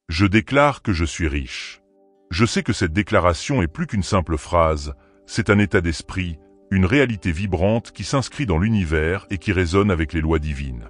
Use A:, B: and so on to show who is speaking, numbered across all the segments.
A: Je déclare que je suis riche. Je sais que cette déclaration est plus qu'une simple phrase, c'est un état d'esprit, une réalité vibrante qui s'inscrit dans l'univers et qui résonne avec les lois divines.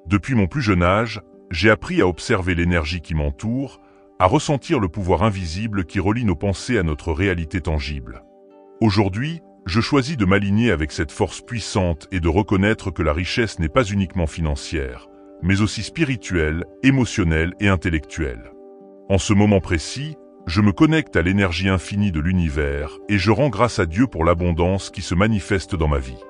A: Depuis mon plus jeune âge, j'ai appris à observer l'énergie qui m'entoure, à ressentir le pouvoir invisible qui relie nos pensées à notre réalité tangible. Aujourd'hui, je choisis de m'aligner avec cette force puissante et de reconnaître que la richesse n'est pas uniquement financière, mais aussi spirituelle, émotionnelle et intellectuelle. En ce moment précis, je me connecte à l'énergie infinie de l'univers et je rends grâce à Dieu pour l'abondance qui se manifeste dans ma vie.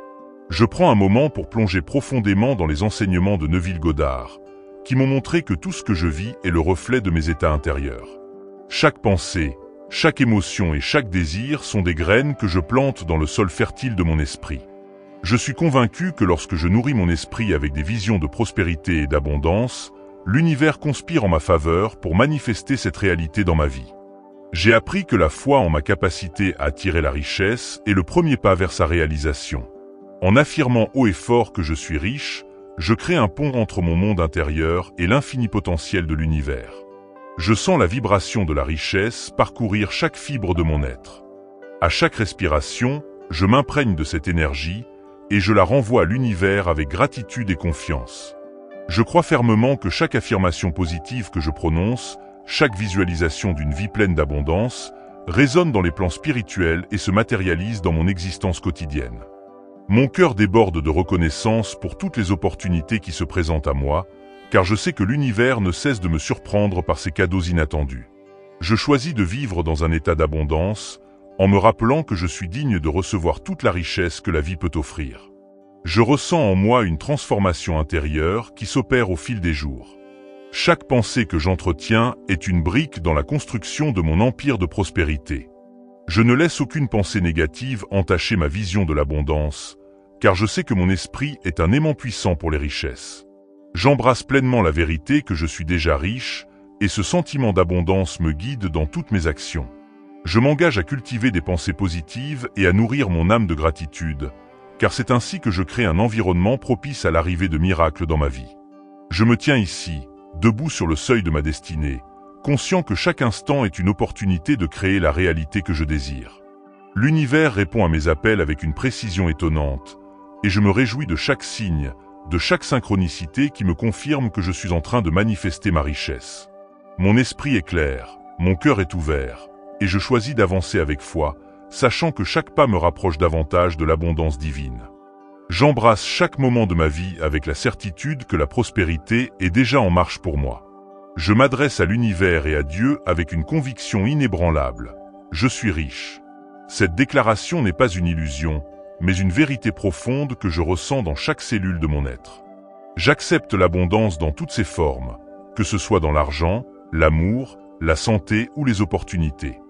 A: Je prends un moment pour plonger profondément dans les enseignements de Neville Goddard, qui m'ont montré que tout ce que je vis est le reflet de mes états intérieurs. Chaque pensée, chaque émotion et chaque désir sont des graines que je plante dans le sol fertile de mon esprit. Je suis convaincu que lorsque je nourris mon esprit avec des visions de prospérité et d'abondance, l'univers conspire en ma faveur pour manifester cette réalité dans ma vie. J'ai appris que la foi en ma capacité à attirer la richesse est le premier pas vers sa réalisation. En affirmant haut et fort que je suis riche, je crée un pont entre mon monde intérieur et l'infini potentiel de l'univers. Je sens la vibration de la richesse parcourir chaque fibre de mon être. À chaque respiration, je m'imprègne de cette énergie et je la renvoie à l'univers avec gratitude et confiance. Je crois fermement que chaque affirmation positive que je prononce, chaque visualisation d'une vie pleine d'abondance, résonne dans les plans spirituels et se matérialise dans mon existence quotidienne. Mon cœur déborde de reconnaissance pour toutes les opportunités qui se présentent à moi, car je sais que l'univers ne cesse de me surprendre par ses cadeaux inattendus. Je choisis de vivre dans un état d'abondance, en me rappelant que je suis digne de recevoir toute la richesse que la vie peut offrir. Je ressens en moi une transformation intérieure qui s'opère au fil des jours. Chaque pensée que j'entretiens est une brique dans la construction de mon empire de prospérité. Je ne laisse aucune pensée négative entacher ma vision de l'abondance, car je sais que mon esprit est un aimant puissant pour les richesses. J'embrasse pleinement la vérité que je suis déjà riche, et ce sentiment d'abondance me guide dans toutes mes actions. Je m'engage à cultiver des pensées positives et à nourrir mon âme de gratitude, car c'est ainsi que je crée un environnement propice à l'arrivée de miracles dans ma vie. Je me tiens ici, debout sur le seuil de ma destinée, conscient que chaque instant est une opportunité de créer la réalité que je désire. L'univers répond à mes appels avec une précision étonnante, et je me réjouis de chaque signe, de chaque synchronicité qui me confirme que je suis en train de manifester ma richesse. Mon esprit est clair, mon cœur est ouvert, et je choisis d'avancer avec foi, sachant que chaque pas me rapproche davantage de l'abondance divine. J'embrasse chaque moment de ma vie avec la certitude que la prospérité est déjà en marche pour moi. Je m'adresse à l'univers et à Dieu avec une conviction inébranlable. Je suis riche. Cette déclaration n'est pas une illusion, mais une vérité profonde que je ressens dans chaque cellule de mon être. J'accepte l'abondance dans toutes ses formes, que ce soit dans l'argent, l'amour, la santé ou les opportunités.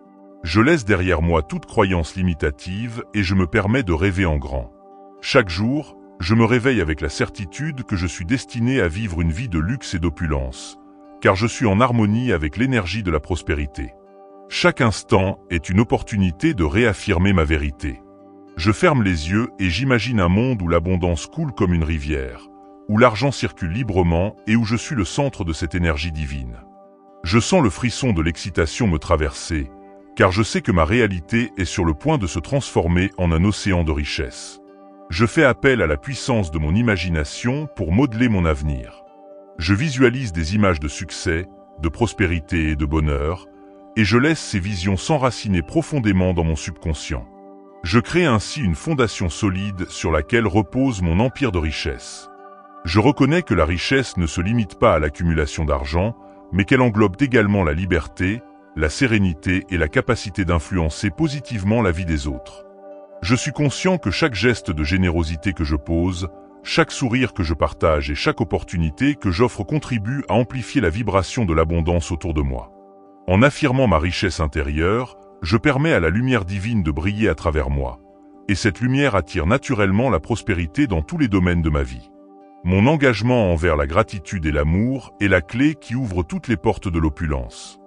A: Je laisse derrière moi toute croyance limitative et je me permets de rêver en grand. Chaque jour, je me réveille avec la certitude que je suis destiné à vivre une vie de luxe et d'opulence, car je suis en harmonie avec l'énergie de la prospérité. Chaque instant est une opportunité de réaffirmer ma vérité. Je ferme les yeux et j'imagine un monde où l'abondance coule comme une rivière, où l'argent circule librement et où je suis le centre de cette énergie divine. Je sens le frisson de l'excitation me traverser, car je sais que ma réalité est sur le point de se transformer en un océan de richesse. Je fais appel à la puissance de mon imagination pour modeler mon avenir. Je visualise des images de succès, de prospérité et de bonheur, et je laisse ces visions s'enraciner profondément dans mon subconscient. Je crée ainsi une fondation solide sur laquelle repose mon empire de richesse. Je reconnais que la richesse ne se limite pas à l'accumulation d'argent, mais qu'elle englobe également la liberté, la sérénité et la capacité d'influencer positivement la vie des autres. Je suis conscient que chaque geste de générosité que je pose, chaque sourire que je partage et chaque opportunité que j'offre contribue à amplifier la vibration de l'abondance autour de moi. En affirmant ma richesse intérieure, je permets à la lumière divine de briller à travers moi, et cette lumière attire naturellement la prospérité dans tous les domaines de ma vie. Mon engagement envers la gratitude et l'amour est la clé qui ouvre toutes les portes de l'opulence.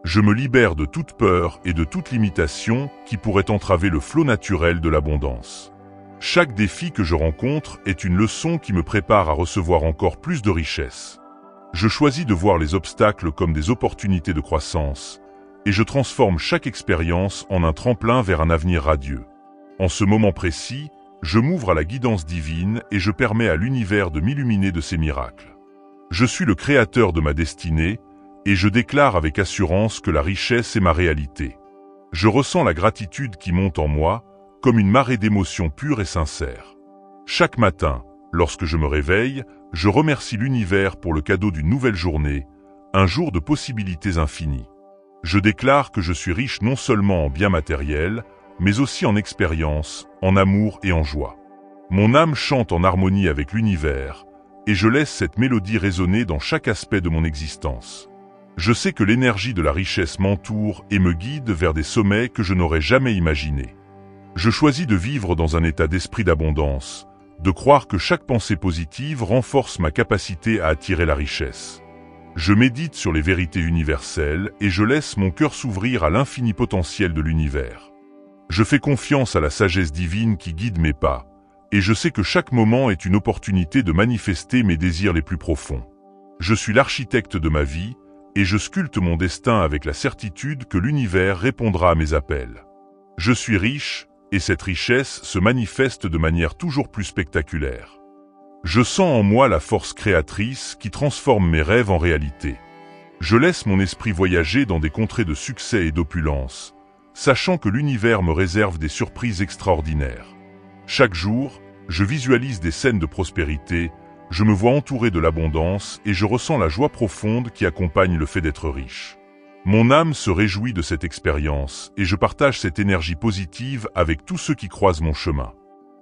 A: Je me libère de toute peur et de toute limitation qui pourrait entraver le flot naturel de l'abondance. Chaque défi que je rencontre est une leçon qui me prépare à recevoir encore plus de richesse. Je choisis de voir les obstacles comme des opportunités de croissance, et je transforme chaque expérience en un tremplin vers un avenir radieux. En ce moment précis, je m'ouvre à la guidance divine et je permets à l'univers de m'illuminer de ses miracles. Je suis le créateur de ma destinée, et je déclare avec assurance que la richesse est ma réalité. Je ressens la gratitude qui monte en moi, comme une marée d'émotions pures et sincères. Chaque matin, lorsque je me réveille, je remercie l'univers pour le cadeau d'une nouvelle journée, un jour de possibilités infinies. Je déclare que je suis riche non seulement en biens matériels, mais aussi en expérience, en amour et en joie. Mon âme chante en harmonie avec l'univers, et je laisse cette mélodie résonner dans chaque aspect de mon existence. Je sais que l'énergie de la richesse m'entoure et me guide vers des sommets que je n'aurais jamais imaginés. Je choisis de vivre dans un état d'esprit d'abondance, de croire que chaque pensée positive renforce ma capacité à attirer la richesse. Je médite sur les vérités universelles et je laisse mon cœur s'ouvrir à l'infini potentiel de l'univers. Je fais confiance à la sagesse divine qui guide mes pas, et je sais que chaque moment est une opportunité de manifester mes désirs les plus profonds. Je suis l'architecte de ma vie, et je sculpte mon destin avec la certitude que l'univers répondra à mes appels. Je suis riche, et cette richesse se manifeste de manière toujours plus spectaculaire. Je sens en moi la force créatrice qui transforme mes rêves en réalité. Je laisse mon esprit voyager dans des contrées de succès et d'opulence, sachant que l'univers me réserve des surprises extraordinaires. Chaque jour, je visualise des scènes de prospérité, je me vois entouré de l'abondance et je ressens la joie profonde qui accompagne le fait d'être riche. Mon âme se réjouit de cette expérience et je partage cette énergie positive avec tous ceux qui croisent mon chemin.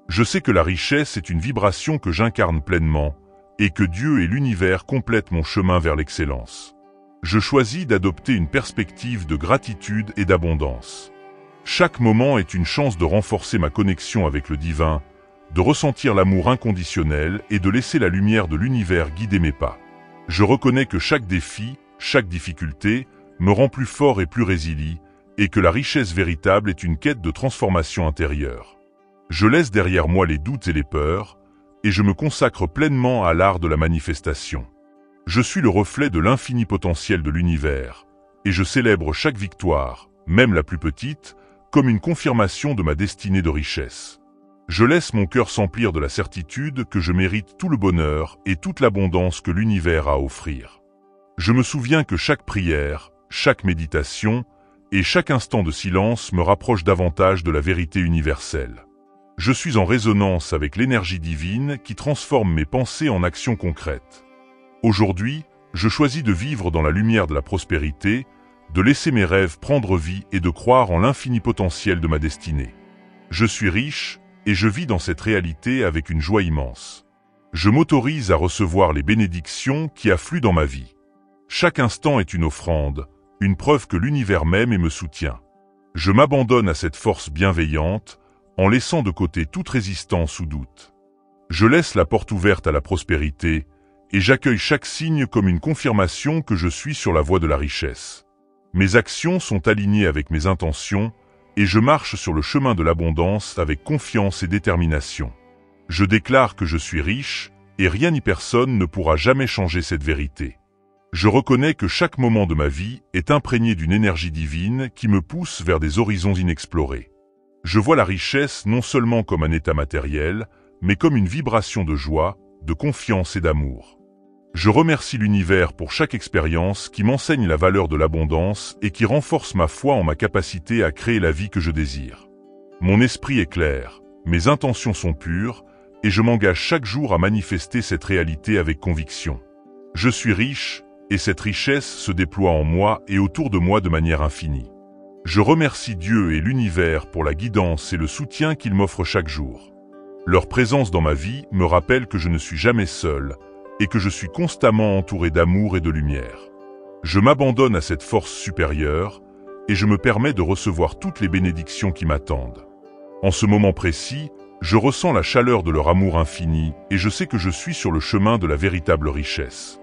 A: Je sais que la richesse est une vibration que j'incarne pleinement et que Dieu et l'univers complètent mon chemin vers l'excellence. Je choisis d'adopter une perspective de gratitude et d'abondance. Chaque moment est une chance de renforcer ma connexion avec le divin, de ressentir l'amour inconditionnel et de laisser la lumière de l'univers guider mes pas. Je reconnais que chaque défi, chaque difficulté, me rend plus fort et plus résilient, et que la richesse véritable est une quête de transformation intérieure. Je laisse derrière moi les doutes et les peurs, et je me consacre pleinement à l'art de la manifestation. Je suis le reflet de l'infini potentiel de l'univers, et je célèbre chaque victoire, même la plus petite, comme une confirmation de ma destinée de richesse. Je laisse mon cœur s'emplir de la certitude que je mérite tout le bonheur et toute l'abondance que l'univers a à offrir. Je me souviens que chaque prière, chaque méditation et chaque instant de silence me rapproche davantage de la vérité universelle. Je suis en résonance avec l'énergie divine qui transforme mes pensées en actions concrètes. Aujourd'hui, je choisis de vivre dans la lumière de la prospérité, de laisser mes rêves prendre vie et de croire en l'infini potentiel de ma destinée. Je suis riche et je vis dans cette réalité avec une joie immense. Je m'autorise à recevoir les bénédictions qui affluent dans ma vie. Chaque instant est une offrande, une preuve que l'univers m'aime et me soutient. Je m'abandonne à cette force bienveillante, en laissant de côté toute résistance ou doute. Je laisse la porte ouverte à la prospérité, et j'accueille chaque signe comme une confirmation que je suis sur la voie de la richesse. Mes actions sont alignées avec mes intentions, et je marche sur le chemin de l'abondance avec confiance et détermination. Je déclare que je suis riche, et rien ni personne ne pourra jamais changer cette vérité. Je reconnais que chaque moment de ma vie est imprégné d'une énergie divine qui me pousse vers des horizons inexplorés. Je vois la richesse non seulement comme un état matériel, mais comme une vibration de joie, de confiance et d'amour. Je remercie l'univers pour chaque expérience qui m'enseigne la valeur de l'abondance et qui renforce ma foi en ma capacité à créer la vie que je désire. Mon esprit est clair, mes intentions sont pures, et je m'engage chaque jour à manifester cette réalité avec conviction. Je suis riche, et cette richesse se déploie en moi et autour de moi de manière infinie. Je remercie Dieu et l'univers pour la guidance et le soutien qu'ils m'offrent chaque jour. Leur présence dans ma vie me rappelle que je ne suis jamais seul et que je suis constamment entouré d'amour et de lumière. Je m'abandonne à cette force supérieure et je me permets de recevoir toutes les bénédictions qui m'attendent. En ce moment précis, je ressens la chaleur de leur amour infini et je sais que je suis sur le chemin de la véritable richesse.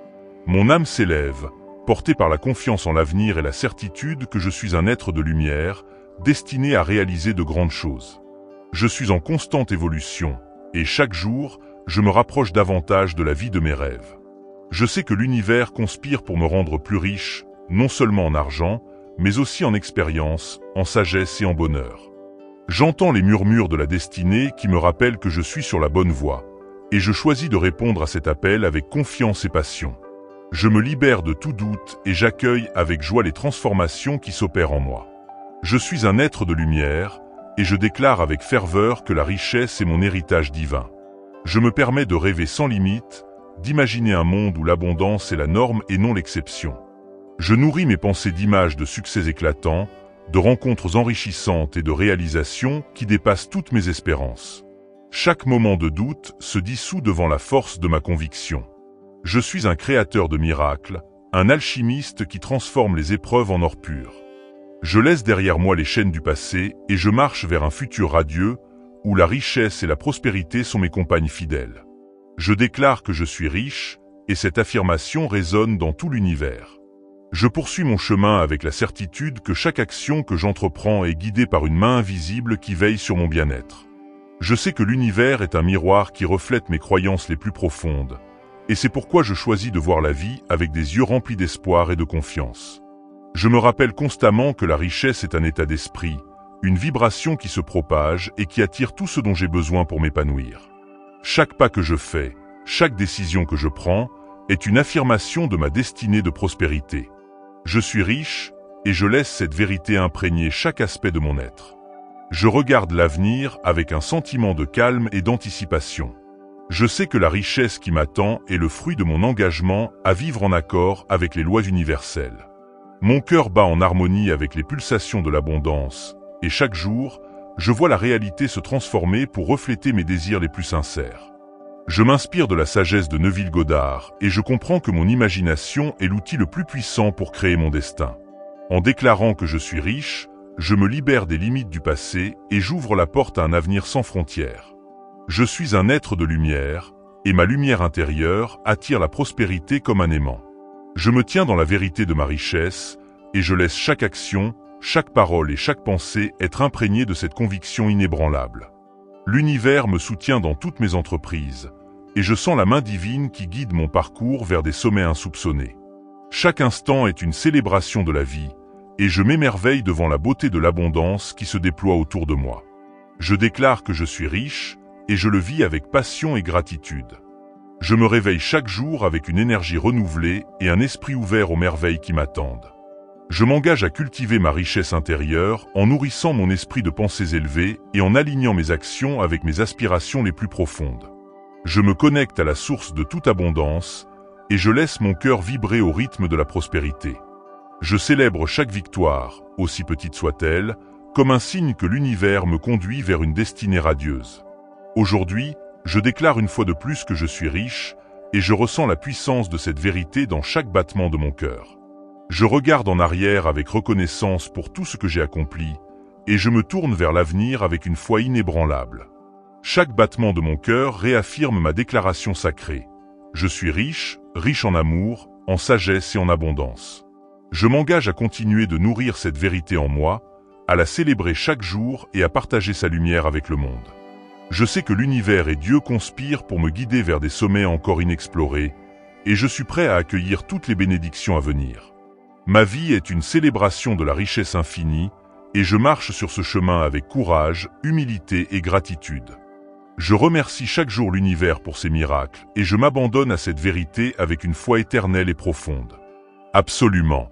A: Mon âme s'élève, portée par la confiance en l'avenir et la certitude que je suis un être de lumière, destiné à réaliser de grandes choses. Je suis en constante évolution, et chaque jour, je me rapproche davantage de la vie de mes rêves. Je sais que l'univers conspire pour me rendre plus riche, non seulement en argent, mais aussi en expérience, en sagesse et en bonheur. J'entends les murmures de la destinée qui me rappellent que je suis sur la bonne voie, et je choisis de répondre à cet appel avec confiance et passion. Je me libère de tout doute et j'accueille avec joie les transformations qui s'opèrent en moi. Je suis un être de lumière, et je déclare avec ferveur que la richesse est mon héritage divin. Je me permets de rêver sans limite, d'imaginer un monde où l'abondance est la norme et non l'exception. Je nourris mes pensées d'images de succès éclatants, de rencontres enrichissantes et de réalisations qui dépassent toutes mes espérances. Chaque moment de doute se dissout devant la force de ma conviction. Je suis un créateur de miracles, un alchimiste qui transforme les épreuves en or pur. Je laisse derrière moi les chaînes du passé et je marche vers un futur radieux où la richesse et la prospérité sont mes compagnes fidèles. Je déclare que je suis riche et cette affirmation résonne dans tout l'univers. Je poursuis mon chemin avec la certitude que chaque action que j'entreprends est guidée par une main invisible qui veille sur mon bien-être. Je sais que l'univers est un miroir qui reflète mes croyances les plus profondes, et c'est pourquoi je choisis de voir la vie avec des yeux remplis d'espoir et de confiance. Je me rappelle constamment que la richesse est un état d'esprit, une vibration qui se propage et qui attire tout ce dont j'ai besoin pour m'épanouir. Chaque pas que je fais, chaque décision que je prends, est une affirmation de ma destinée de prospérité. Je suis riche et je laisse cette vérité imprégner chaque aspect de mon être. Je regarde l'avenir avec un sentiment de calme et d'anticipation. Je sais que la richesse qui m'attend est le fruit de mon engagement à vivre en accord avec les lois universelles. Mon cœur bat en harmonie avec les pulsations de l'abondance, et chaque jour, je vois la réalité se transformer pour refléter mes désirs les plus sincères. Je m'inspire de la sagesse de Neville Goddard et je comprends que mon imagination est l'outil le plus puissant pour créer mon destin. En déclarant que je suis riche, je me libère des limites du passé et j'ouvre la porte à un avenir sans frontières. Je suis un être de lumière, et ma lumière intérieure attire la prospérité comme un aimant. Je me tiens dans la vérité de ma richesse, et je laisse chaque action, chaque parole et chaque pensée être imprégnée de cette conviction inébranlable. L'univers me soutient dans toutes mes entreprises, et je sens la main divine qui guide mon parcours vers des sommets insoupçonnés. Chaque instant est une célébration de la vie, et je m'émerveille devant la beauté de l'abondance qui se déploie autour de moi. Je déclare que je suis riche, et je le vis avec passion et gratitude. Je me réveille chaque jour avec une énergie renouvelée et un esprit ouvert aux merveilles qui m'attendent. Je m'engage à cultiver ma richesse intérieure en nourrissant mon esprit de pensées élevées et en alignant mes actions avec mes aspirations les plus profondes. Je me connecte à la source de toute abondance et je laisse mon cœur vibrer au rythme de la prospérité. Je célèbre chaque victoire, aussi petite soit-elle, comme un signe que l'univers me conduit vers une destinée radieuse. Aujourd'hui, je déclare une fois de plus que je suis riche et je ressens la puissance de cette vérité dans chaque battement de mon cœur. Je regarde en arrière avec reconnaissance pour tout ce que j'ai accompli et je me tourne vers l'avenir avec une foi inébranlable. Chaque battement de mon cœur réaffirme ma déclaration sacrée. Je suis riche, riche en amour, en sagesse et en abondance. Je m'engage à continuer de nourrir cette vérité en moi, à la célébrer chaque jour et à partager sa lumière avec le monde. Je sais que l'univers et Dieu conspirent pour me guider vers des sommets encore inexplorés, et je suis prêt à accueillir toutes les bénédictions à venir. Ma vie est une célébration de la richesse infinie, et je marche sur ce chemin avec courage, humilité et gratitude. Je remercie chaque jour l'univers pour ses miracles, et je m'abandonne à cette vérité avec une foi éternelle et profonde. Absolument.